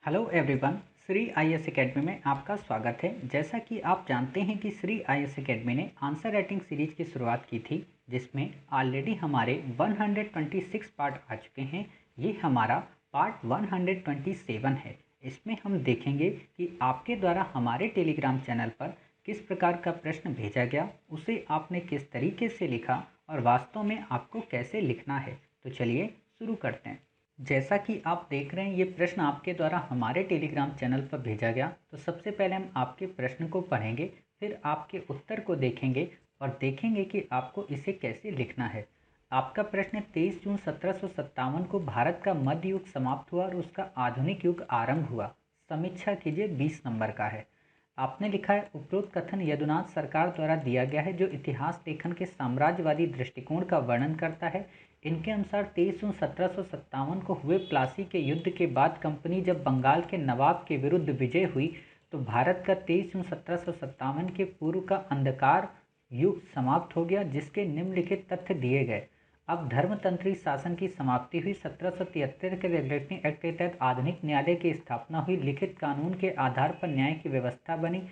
Hello everyone, Shri IAS academy में आपका स्वागत है। जैसा कि आप जानते हैं कि श्री आईएएस एकेडमी ने आंसर राइटिंग सीरीज की शुरुआत की थी, जिसमें ऑलरेडी हमारे 126 पार्ट आ चुके हैं। ये हमारा पार्ट 127 है। इसमें हम देखेंगे कि आपके द्वारा हमारे टेलीग्राम चैनल पर किस प्रकार का प्रश्न भेजा गया, उसे आपने किस तरीके से लिखा और वास्तव में आपको कैसे लिखना है। तो चलिए शुरू करते हैं। जैसा कि आप देख रहे हैं, ये प्रश्न आपके द्वारा हमारे टेलीग्राम चैनल पर भेजा गया। तो सबसे पहले हम आपके प्रश्न को पढ़ेंगे, फिर आपके उत्तर को देखेंगे और देखेंगे कि आपको इसे कैसे लिखना है। आपका प्रश्न 23 जून 1757 को भारत का मध्य युग समाप्त हुआ और उसका आधुनिक युग आरंभ हुआ। समीक्षा कीजिए, 20 नंबर का है। आपने लिखा है, उपरोक्त कथन यदुनाथ सरकार द्वारा दिया गया है, जो इतिहास लेखन के साम्राज्यवादी दृष्टिकोण का वर्णन करता है। इनके अनुसार 23 जून 1757 को हुए प्लासी के युद्ध के बाद कंपनी जब बंगाल के नवाब के विरुद्ध विजय हुई तो भारत का 23 जून 1757 के पूर्व का अंधकार युग समाप्त हो गया, जिसके निम्नलिखित तथ्य दिए गए। अब धर्मतंत्री शासन की समाप्ति हुई। 1773 के रेगुलेटिंग एक्ट के तहत आधुनिक न्यायालय की स्थापना हुई। लिखित कानून के आधार पर न्याय की व्यवस्था बनी।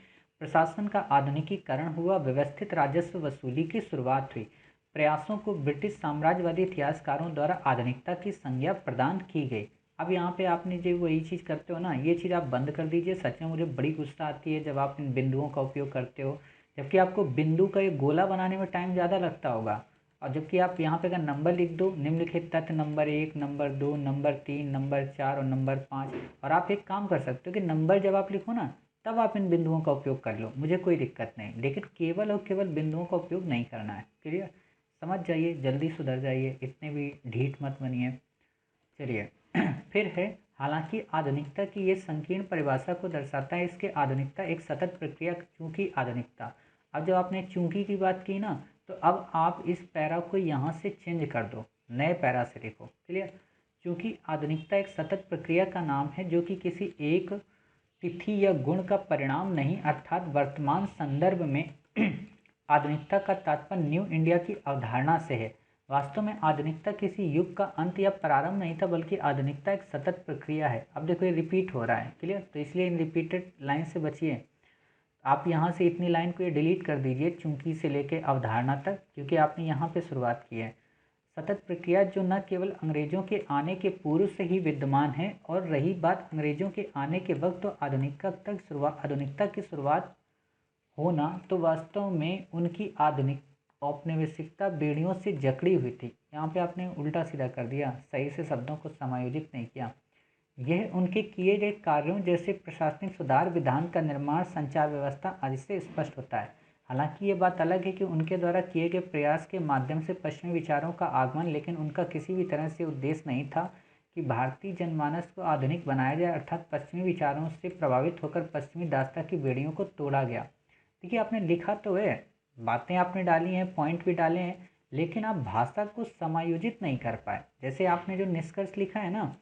प्रशासन का आधुनिकीकरण हुआ। व्यवस्थित राजस्व वसूली की शुरुआत हुई। प्रयासों को ब्रिटिश साम्राज्यवादी इतिहासकारों द्वारा आधुनिकता की संज्ञा प्रदान की गई। अब यहाँ पे आपने जो वही चीज़ करते हो ना, ये चीज़ आप बंद कर दीजिए। सच में मुझे बड़ी गुस्सा आती है जब आप इन बिंदुओं का उपयोग करते हो, जबकि आपको बिंदु का एक गोला बनाने में टाइम ज़्यादा लगता होगा। और जबकि आप यहाँ पे अगर नंबर लिख दो, निम्नलिखित तथ्य नंबर 1, नंबर 2, नंबर 3, नंबर 4 और नंबर 5, और आप एक काम कर सकते हो कि नंबर जब आप लिखो ना, तब आप इन बिंदुओं का उपयोग कर लो, मुझे कोई दिक्कत नहीं, लेकिन केवल और केवल बिंदुओं का उपयोग नहीं करना है। क्लियर? समझ जाइए, जल्दी सुधर जाइए, इतने भी ढीठ मत बनिए। चलिए फिर है, हालांकि आधुनिकता की ये संकीर्ण परिभाषा को दर्शाता है इसके आधुनिकता एक सतत प्रक्रिया, चूंकि आधुनिकता। अब जब आपने चूंकि की बात की ना, तो अब आप इस पैरा को यहाँ से चेंज कर दो, नए पैरा से लिखो। क्लियर? चूंकि आधुनिकता एक सतत प्रक्रिया का नाम है जो कि किसी एक तिथि या गुण का परिणाम नहीं, अर्थात वर्तमान संदर्भ में आधुनिकता का तात्पर्य न्यू इंडिया की अवधारणा से है। वास्तव में आधुनिकता किसी युग का अंत या प्रारंभ नहीं था, बल्कि आधुनिकता एक सतत प्रक्रिया है। अब देखो ये रिपीट हो रहा है। क्लियर? तो इसलिए इन रिपीटेड लाइन से बचिए। आप यहाँ से इतनी लाइन को ये डिलीट कर दीजिए, चूंकि से लेके अवधारणा तक, क्योंकि आपने यहाँ पे शुरुआत की है। सतत प्रक्रिया जो न केवल अंग्रेजों के आने के पूर्व से ही विद्यमान है, और रही बात अंग्रेजों के आने के वक्त, तो आधुनिकता की शुरुआत होना तो वास्तव में उनकी आधुनिक औपनिवेशिकता बेड़ियों से जकड़ी हुई थी। यहाँ पे आपने उल्टा सीधा कर दिया, सही से शब्दों को समायोजित नहीं किया। यह उनके किए गए कार्यों जैसे प्रशासनिक सुधार, विधान का निर्माण, संचार व्यवस्था आदि से स्पष्ट होता है। हालांकि ये बात अलग है कि उनके द्वारा किए गए प्रयास के माध्यम से पश्चिमी विचारों का आगमन, लेकिन उनका किसी भी तरह से उद्देश्य नहीं था कि भारतीय जनमानस को आधुनिक बनाया जाए, अर्थात पश्चिमी विचारों से प्रभावित होकर पश्चिमी दासता की बेड़ियों को तोड़ा गया। देखिए, आपने लिखा तो है, बातें आपने डाली हैं, पॉइंट भी डाले हैं, लेकिन आप भाषा को समायोजित नहीं कर पाए। जैसे आपने जो निष्कर्ष लिखा है ना,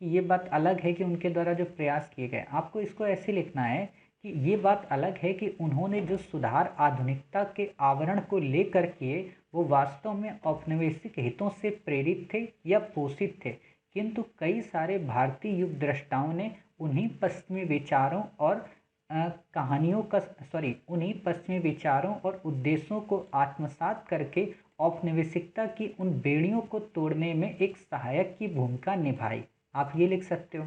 कि ये बात अलग है कि उनके द्वारा जो प्रयास किए गए, आपको इसको ऐसे लिखना है कि ये बात अलग है कि उन्होंने जो सुधार आधुनिकता के आवरण को लेकर किए, वो वास्तव में औपनिवेशिक हितों से प्रेरित थे या पोषित थे, किंतु कई सारे भारतीय युग द्रष्टाओं ने उन्हीं पश्चिमी विचारों और उन्हीं पश्चिमी विचारों और उद्देश्यों को आत्मसात करके औपनिवेशिकता की उन बेड़ियों को तोड़ने में एक सहायक की भूमिका निभाई। आप ये लिख सकते हो।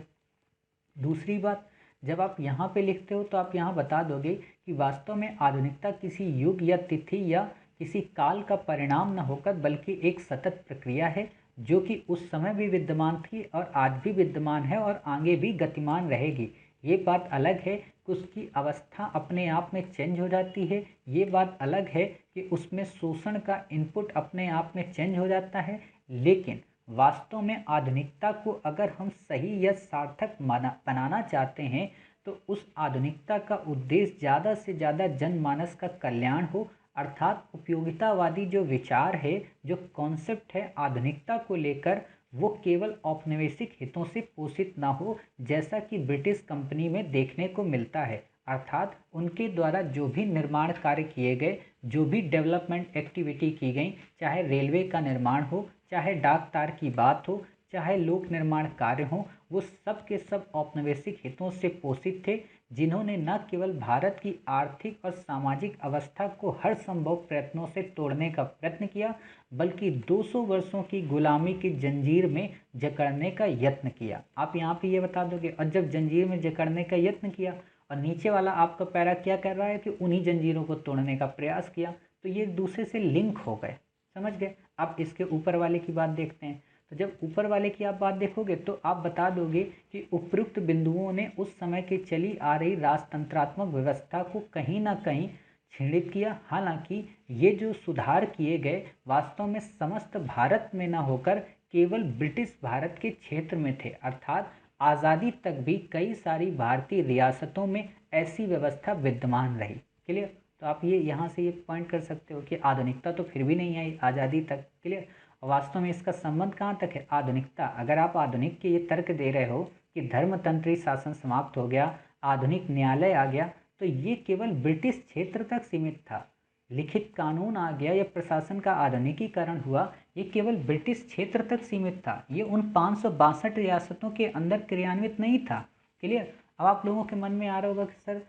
दूसरी बात, जब आप यहाँ पे लिखते हो तो आप यहाँ बता दोगे कि वास्तव में आधुनिकता किसी युग या तिथि या किसी काल का परिणाम न होकर बल्कि एक सतत प्रक्रिया है, जो कि उस समय भी विद्यमान थी और आज भी विद्यमान है और आगे भी गतिमान रहेगी। ये बात अलग है कि उसकी अवस्था अपने आप में चेंज हो जाती है। ये बात अलग है कि उसमें शोषण का इनपुट अपने आप में चेंज हो जाता है। लेकिन वास्तव में आधुनिकता को अगर हम सही या सार्थक बनाना चाहते हैं, तो उस आधुनिकता का उद्देश्य ज़्यादा से ज़्यादा जनमानस का कल्याण हो, अर्थात उपयोगितावादी जो विचार है, जो कॉन्सेप्ट है आधुनिकता को लेकर, वो केवल औपनिवेशिक हितों से पोषित ना हो, जैसा कि ब्रिटिश कंपनी में देखने को मिलता है। अर्थात उनके द्वारा जो भी निर्माण कार्य किए गए, जो भी डेवलपमेंट एक्टिविटी की गई, चाहे रेलवे का निर्माण हो, चाहे डाक तार की बात हो, चाहे लोक निर्माण कार्य हों, वो सब के सब औपनिवेशिक हितों से पोषित थे, जिन्होंने न केवल भारत की आर्थिक और सामाजिक अवस्था को हर संभव प्रयत्नों से तोड़ने का प्रयत्न किया, बल्कि 200 वर्षों की गुलामी की जंजीर में जकड़ने का यत्न किया। आप यहाँ पे ये बता दोगे, और जब जंजीर में जकड़ने का यत्न किया और नीचे वाला आपका पैरा क्या कर रहा है कि उन्हीं जंजीरों को तोड़ने का प्रयास किया, तो ये एक दूसरे से लिंक हो गए। समझ गए। अब इसके ऊपर वाले की बात देखते हैं। तो जब ऊपर वाले की आप बात देखोगे तो आप बता दोगे कि उपयुक्त बिंदुओं ने उस समय की चली आ रही राजतंत्रात्मक व्यवस्था को कहीं ना कहीं क्षीणित किया। हालांकि ये जो सुधार किए गए वास्तव में समस्त भारत में न होकर केवल ब्रिटिश भारत के क्षेत्र में थे, अर्थात आज़ादी तक भी कई सारी भारतीय रियासतों में ऐसी व्यवस्था विद्यमान रही। क्लियर। तो आप ये यहाँ से ये पॉइंट कर सकते हो कि आधुनिकता तो फिर भी नहीं आई आज़ादी तक। क्लियर। वास्तव में इसका संबंध कहाँ तक है, आधुनिकता। अगर आप आधुनिक के ये तर्क दे रहे हो कि धर्मतंत्री शासन समाप्त हो गया, आधुनिक न्यायालय आ गया, तो ये केवल ब्रिटिश क्षेत्र तक सीमित था। लिखित कानून आ गया या प्रशासन का आधुनिकीकरण हुआ, ये केवल ब्रिटिश क्षेत्र तक सीमित था। ये उन 562 रियासतों के अंदर क्रियान्वित नहीं था। क्लियर। अब आप लोगों के मन में आ रहा होगा कि सर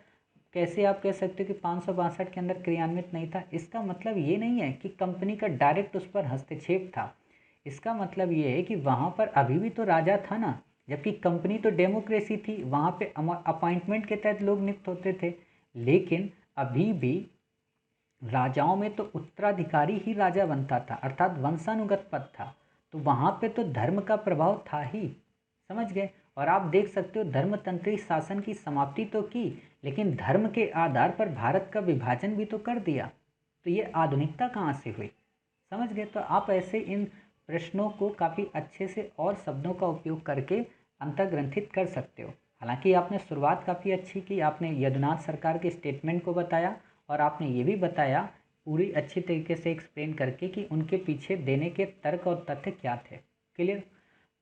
कैसे आप कह सकते हो कि 562 के अंदर क्रियान्वित नहीं था। इसका मतलब ये नहीं है कि कंपनी का डायरेक्ट उस पर हस्तक्षेप था। इसका मतलब ये है कि वहाँ पर अभी भी तो राजा था ना, जबकि कंपनी तो डेमोक्रेसी थी, वहाँ पे अपॉइंटमेंट के तहत लोग नियुक्त होते थे। लेकिन अभी भी राजाओं में तो उत्तराधिकारी ही राजा बनता था, अर्थात वंशानुगत पद था। तो वहाँ पे तो धर्म का प्रभाव था ही। समझ गए। और आप देख सकते हो धर्मतंत्री शासन की समाप्ति तो की, लेकिन धर्म के आधार पर भारत का विभाजन भी तो कर दिया। तो ये आधुनिकता कहाँ से हुई। समझ गए। तो आप ऐसे इन प्रश्नों को काफ़ी अच्छे से और शब्दों का उपयोग करके अंतर्ग्रंथित कर सकते हो। हालांकि आपने शुरुआत काफ़ी अच्छी की, आपने यदुनाथ सरकार के स्टेटमेंट को बताया और आपने ये भी बताया पूरी अच्छी तरीके से एक्सप्लेन करके कि उनके पीछे देने के तर्क और तथ्य क्या थे। क्लियर।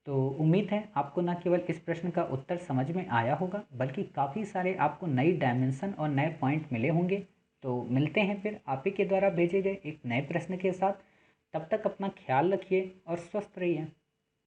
तो उम्मीद है आपको न केवल इस प्रश्न का उत्तर समझ में आया होगा, बल्कि काफ़ी सारे आपको नई डायमेंशन और नए पॉइंट मिले होंगे। तो मिलते हैं फिर आप ही के द्वारा भेजे गए एक नए प्रश्न के साथ। तब तक अपना ख्याल रखिए और स्वस्थ रहिए।